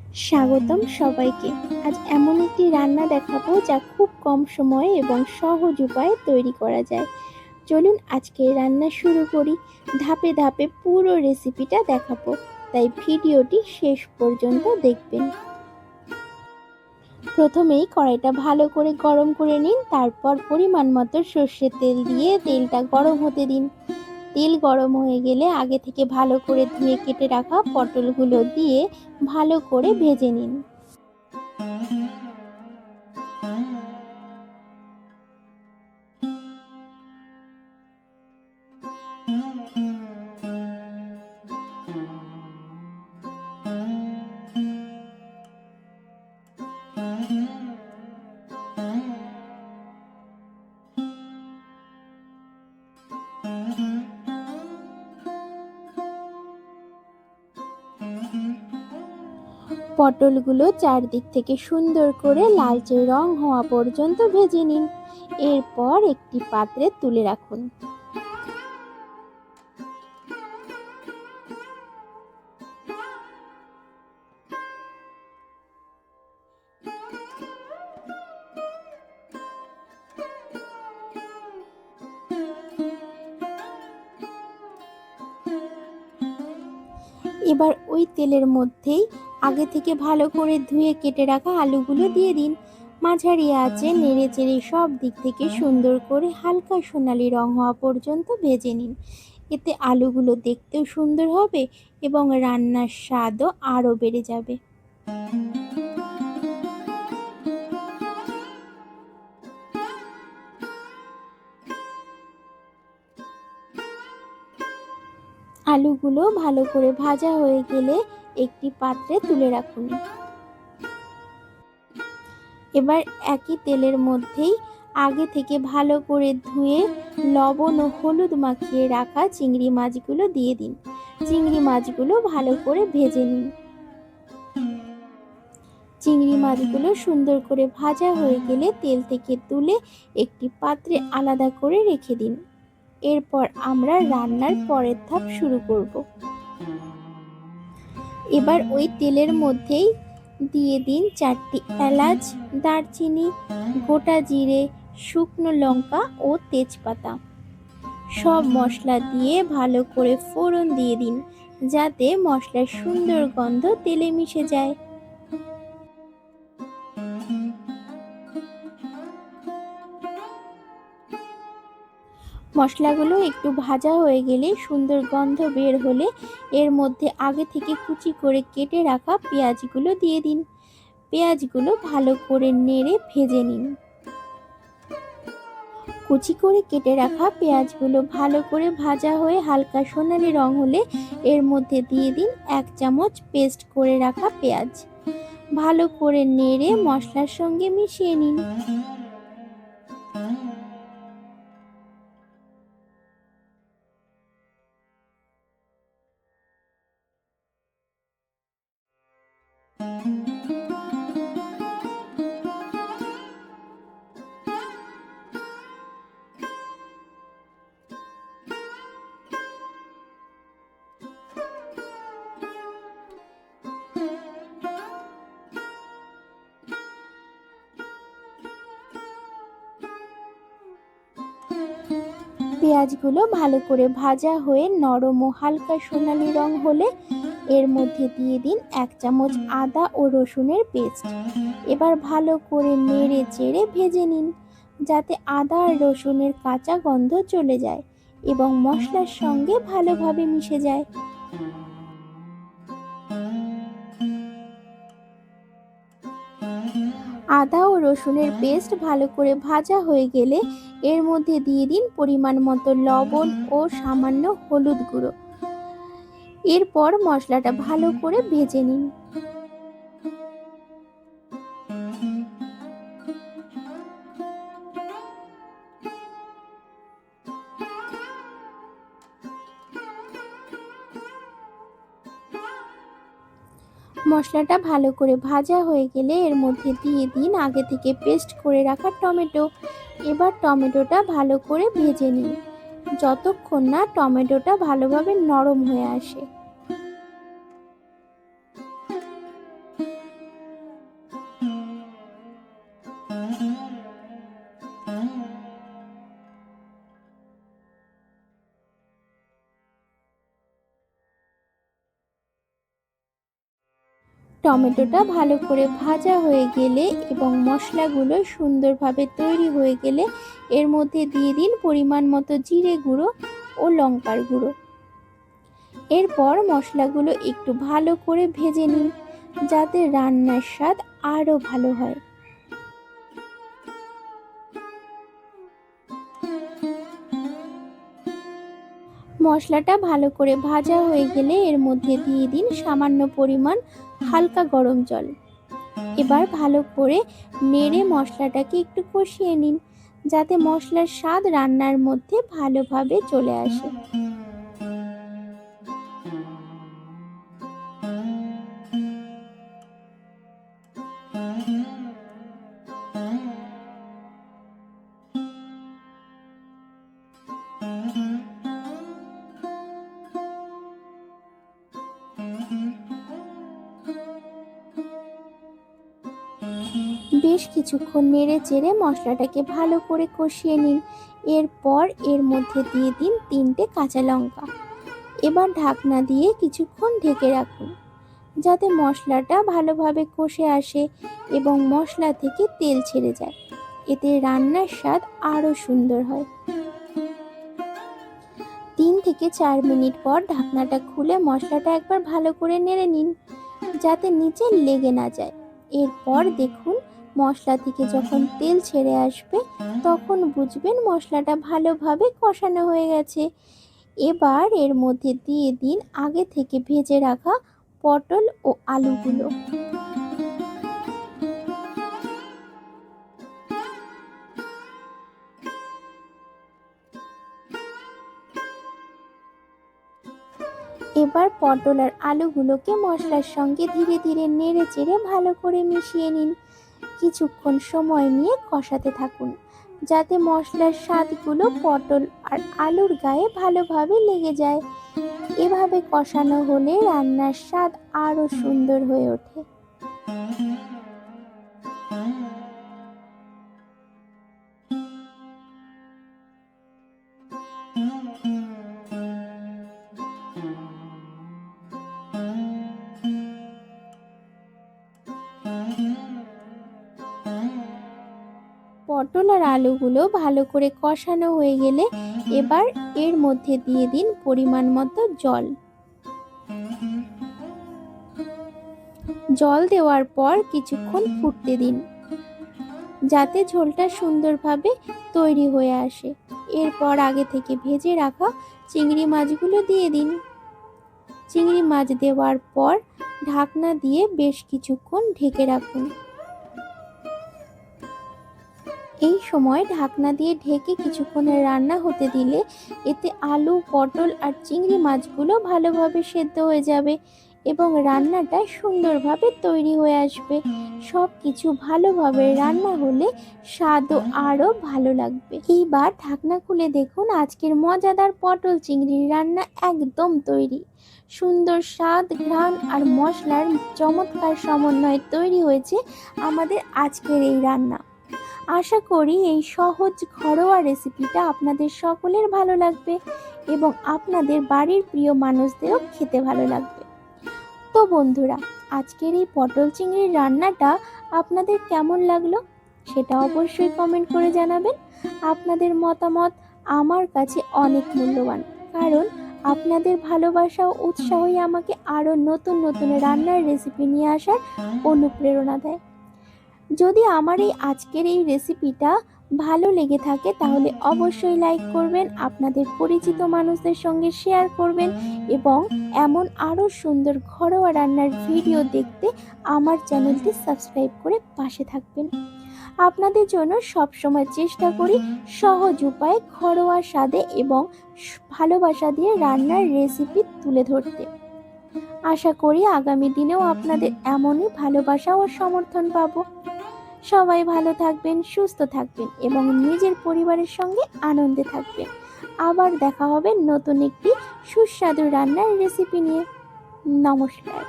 স্বাগতম সবাইকে। আজ এমন একটি রান্না দেখাবো যা খুব কম সময়ে এবং সহজ উপায়ে তৈরি করা যায়। চলুন আজকে রান্না শুরু করি। ধাপে ধাপে পুরো রেসিপিটা দেখাবো, তাই ভিডিওটি শেষ পর্যন্ত দেখবেন। প্রথমেই কড়াইটা ভালো করে গরম করে নিন, তারপর পরিমাণ মতো সর্ষের তেল দিয়ে তেলটা গরম হতে দিন। তেল গরম হয়ে গেলে আগে থেকে ভালো করে ধুয়ে কেটে রাখা পটলগুলো দিয়ে ভালো করে ভেজে নিন। পটলগুলো চারদিক থেকে সুন্দর করে লালচে রং হওয়া পর্যন্ত ভেজে নিন। এরপর একটি পাত্রে তুলে রাখুন। এবার ওই তেলের মধ্যেই আগে থেকে ভালো করে ধুয়ে কেটে রাখা আলুগুলো দিয়ে দিন। মাঝারি আঁচে নেড়ে চেড়ে সব দিক থেকে সুন্দর করে হালকা সোনালি রং হওয়া পর্যন্ত ভেজে নিন। এতে আলুগুলো দেখতেও সুন্দর হবে এবং রান্নার স্বাদও আরও বেড়ে যাবে। আলুগুলো ভালো করে ভাজা হয়ে গেলে একটি পাত্রে তুলে রাখুন। এবার একই তেলের মধ্যেই আগে থেকে ভালো করে ধুয়ে লবণ ও হলুদ মাখিয়ে রাখা চিংড়ি মাছগুলো দিয়ে দিন। চিংড়ি মাছগুলো ভালো করে ভেজে নিন। চিংড়ি মাছগুলো সুন্দর করে ভাজা হয়ে গেলে তেল থেকে তুলে একটি পাত্রে আলাদা করে রেখে দিন। এরপর আমরা রান্নার পরের ধাপ শুরু করব। এবার ওই তেলের মধ্যেই দিয়ে দিন 4টি এলাচ, দারচিনি, গোটা জিরে, শুকনো লঙ্কা ও তেজপাতা। সব মশলা দিয়ে ভালো করে ফোড়ন দিয়ে দিন, যাতে মশলার সুন্দর গন্ধ তেলে মিশে যায়। মশলাগুলো একটু ভাজা হয়ে গেলে সুন্দর গন্ধ বের হলে এর মধ্যে আগে থেকে কুচি করে কেটে রাখা পেঁয়াজগুলো দিয়ে দিন। পেঁয়াজগুলো ভালো করে নেড়ে ভেজে নিন। কুচি করে কেটে রাখা পেঁয়াজগুলো ভালো করে ভাজা হয়ে হালকা সোনালি রং হলে এর মধ্যে দিয়ে দিন 1 চামচ পেস্ট করে রাখা পেঁয়াজ। ভালো করে নেড়ে মশলার সঙ্গে মিশিয়ে নিন। পেঁয়াজগুলো ভালো করে ভাজা হয়ে নরম ও হালকা সোনালি রং হলে এর মধ্যে দিয়ে দিন 1 চামচ আদা ও রসুনের পেস্ট। এবার ভালো করে নেড়ে চেড়ে ভেজে নিন, যাতে আদা আর রসুনের কাঁচা গন্ধ চলে যায় এবং মশলার সঙ্গে ভালোভাবে মিশে যায়। আদা ও রসুনের পেস্ট ভালো করে ভাজা হয়ে গেলে এর মধ্যে দিয়ে দিন পরিমাণ মতো লবণ ও সামান্য হলুদ গুঁড়ো। এরপর মশলাটা ভালো করে ভেজে নিন। মশলাটা ভালো করে ভাজা হয়ে গেলে এর মধ্যে দিয়ে দিন আগে থেকে পেস্ট করে রাখা টমেটো। এবার টমেটোটা ভালো করে ভেজে নিন, যতক্ষণ না টমেটোটা ভালোভাবে নরম হয়ে আসে। টমেটোটা ভালো করে ভাজা হয়ে গেলে এবং মশলাগুলো সুন্দরভাবে তৈরি হয়ে গেলে এর মধ্যে দিয়ে দিন পরিমাণ মতো জিরে গুঁড়ো ও লঙ্কার গুঁড়ো। এরপর মশলাগুলো একটু ভালো করে ভেজে নিন যাতে রান্নার স্বাদ আরও ভালো হয়। মশলাটা ভালো করে ভাজা হয়ে গেলে এর মধ্যে দিয়ে দিন সামান্য পরিমাণ হালকা গরম জল। এবার ভালো করে নেড়ে মশলাটাকে একটু কষিয়ে নিন যাতে মশলার স্বাদ রান্নার মধ্যে ভালোভাবে চলে আসে। বেশ কিছুক্ষণ নেড়ে চেড়ে মশলাটাকে ভালো করে কষিয়ে নিন। এরপর এর মধ্যে দিয়ে দিন 3টে কাঁচা লঙ্কা। এবার ঢাকনা দিয়ে কিছুক্ষণ ঢেকে রাখুন যাতে মশলাটা ভালোভাবে কষে আসে এবং মশলা থেকে তেল ছেড়ে যায়। এতে রান্নার স্বাদ আরও সুন্দর হয়। 3 থেকে 4 মিনিট পর ঢাকনাটা খুলে মশলাটা একবার ভালো করে নেড়ে নিন যাতে নিচে লেগে না যায়। এরপর দেখুন মশলা থেকে যখন তেল ছেড়ে আসবে তখন বুঝবেন মশলাটা ভালোভাবে কষানো হয়ে গেছে। এবার এর মধ্যে দিয়ে দিন আগে থেকে ভেজে রাখা পটল ও আলুগুলো। এবার পটল আর আলুগুলোকে মশলার সঙ্গে ধীরে ধীরে নেড়ে চেড়ে ভালো করে মিশিয়ে নিন। কিছুক্ষণ সময় নিয়ে কষাতে থাকুন যাতে মশলার স্বাদগুলো পটল আর আলুর গায়ে ভালোভাবে লেগে যায়। এভাবে কষানো হলে রান্নার স্বাদ আরও সুন্দর হয়ে ওঠে। পটল আর আলুগুলো ভালো করে কষানো হয়ে গেলে এবার এর মধ্যে দিয়ে দিন পরিমাণ মতো জল। জল দেওয়ার পর কিছুক্ষণ ফুটতে দিন যাতে ঝোলটা সুন্দরভাবে তৈরি হয়ে আসে। এরপর আগে থেকে ভেজে রাখা চিংড়ি মাছগুলো দিয়ে দিন। চিংড়ি মাছ দেওয়ার পর ঢাকনা দিয়ে বেশ কিছুক্ষণ ঢেকে রাখুন। এই সময় ঢাকনা দিয়ে ঢেকে কিছুক্ষণের রান্না হতে দিলে এতে আলু, পটল আর চিংড়ি মাছগুলো ভালোভাবে সেদ্ধ হয়ে যাবে এবং রান্নাটা সুন্দরভাবে তৈরি হয়ে আসবে। সব কিছু ভালোভাবে রান্না হলে স্বাদও আরও ভালো লাগবে। এইবার ঢাকনা খুলে দেখুন আজকের মজাদার পটল চিংড়ির রান্না একদম তৈরি। সুন্দর স্বাদ, ঘ্রাণ আর মশলার চমৎকার সমন্বয়ে তৈরি হয়েছে আমাদের আজকের এই রান্না। আশা করি এই সহজ ঘরোয়া রেসিপিটা আপনাদের সকলের ভালো লাগবে এবং আপনাদের বাড়ির প্রিয় মানুষদেরও খেতে ভালো লাগবে। তো বন্ধুরা, আজকের এই পটল চিংড়ির রান্নাটা আপনাদের কেমন লাগলো সেটা অবশ্যই কমেন্ট করে জানাবেন। আপনাদের মতামত আমার কাছে অনেক মূল্যবান, কারণ আপনাদের ভালোবাসা ও উৎসাহই আমাকে আরও নতুন নতুন রান্নার রেসিপি নিয়ে আসার অনুপ্রেরণা দেয়। যদি আমার এই আজকের এই রেসিপিটা ভালো লেগে থাকে তাহলে অবশ্যই লাইক করবেন, আপনাদের পরিচিত মানুষদের সঙ্গে শেয়ার করবেন এবং এমন আরও সুন্দর ঘরোয়া রান্নার ভিডিও দেখতে আমার চ্যানেলটি সাবস্ক্রাইব করে পাশে থাকবেন। আপনাদের জন্য সবসময় চেষ্টা করি সহজ উপায়ে ঘরোয়া স্বাদে এবং ভালোবাসা দিয়ে রান্নার রেসিপি তুলে ধরতে। আশা করি আগামী দিনেও আপনাদের এমনই ভালোবাসা ও সমর্থন পাবো। সবাই ভালো থাকবেন, সুস্থ থাকবেন এবং নিজের পরিবারের সঙ্গে আনন্দে থাকবেন। আবার দেখা হবে নতুন একটি সুস্বাদু রান্নার রেসিপি নিয়ে। নমস্কার।